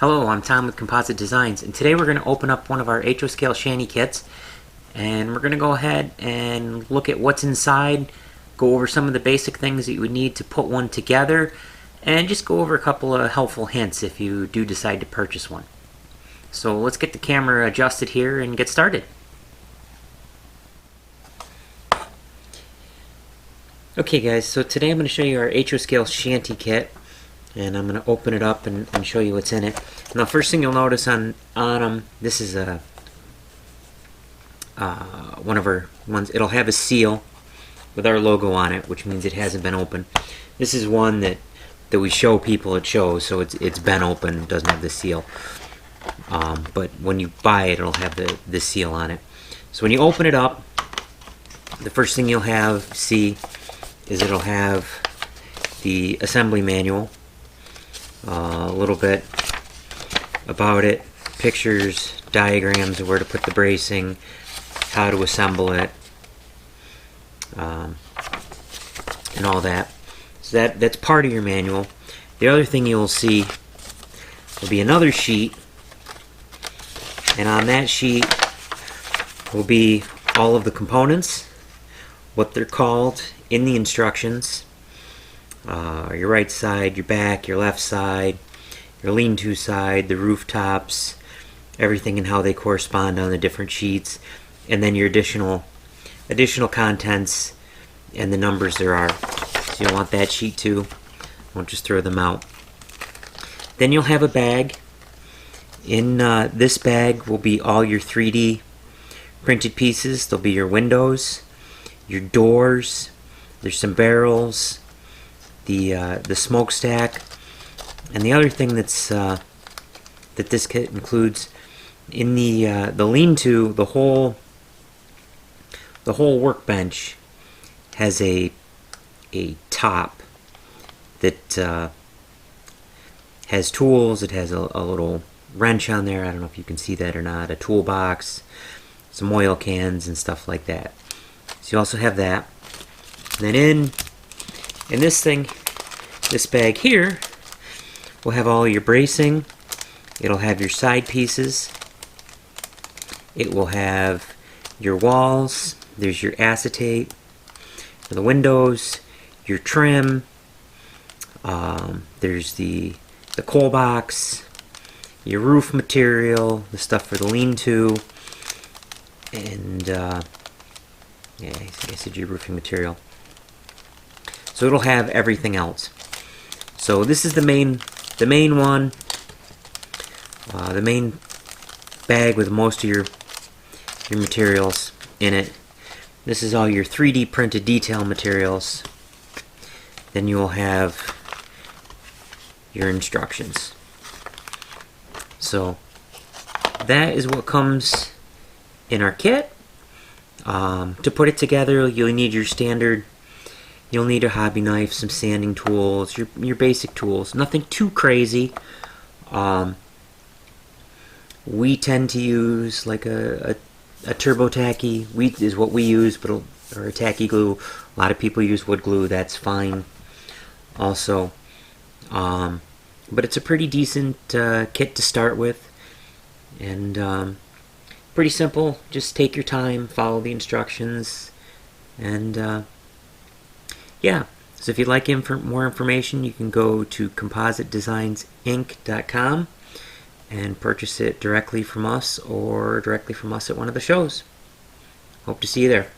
Hello, I'm Tom with Composite Designs, and today we're going to open up one of our HO Scale Shanty kits, and we're going to go ahead and look at what's inside, go over some of the basic things that you would need to put one together, and just go over a couple of helpful hints if you do decide to purchase one. So let's get the camera adjusted here and get started. Okay guys, so today I'm going to show you our HO Scale Shanty kit, and I'm going to open it up and show you what's in it. Now, first thing you'll notice on them, this is one of our ones. It'll have a seal with our logo on it, which means it hasn't been opened. This is one that we show people at shows, so it's been opened, doesn't have the seal. But when you buy it, it'll have the seal on it. So when you open it up, the first thing you'll see is it'll have the assembly manual, a little bit about it, pictures, diagrams of where to put the bracing, how to assemble it, and all that. So that's part of your manual. The other thing you'll see will be another sheet, and on that sheet will be all of the components, what they're called in the instructions, your right side, your back, your left side, your lean-to side, the rooftops, everything and how they correspond on the different sheets, and then your additional contents and the numbers there are. So you'll want that sheet too. Won't just throw them out. Then you'll have a bag. In this bag will be all your 3D printed pieces. There'll be your windows, your doors, there's some barrels, the smokestack, and the other thing that's that this kit includes, in the lean-to, the whole workbench has a top that has tools. It has a little wrench on there. I don't know if you can see that or not. A toolbox, some oil cans and stuff like that. So you also have that. And then in this bag here, we'll have all your bracing. It'll have your side pieces. It will have your walls. There's your acetate for the windows, your trim. There's the coal box, your roof material, the stuff for the lean-to, and yeah, I said your roofing material. So it'll have everything else. So this is the main one, the main bag with most of your materials in it. This is all your 3D printed detail materials. Then you will have your instructions. So that is what comes in our kit. To put it together, you'll need your standard. You'll need a hobby knife, some sanding tools, your basic tools. Nothing too crazy. We tend to use like a turbo tacky. Is what we use, or a tacky glue. A lot of people use wood glue. That's fine. Also, but it's a pretty decent kit to start with, and pretty simple. Just take your time, follow the instructions, and yeah. So if you'd like more information, you can go to compositedesigns.inc.com and purchase it directly from us, or directly from us at one of the shows. Hope to see you there.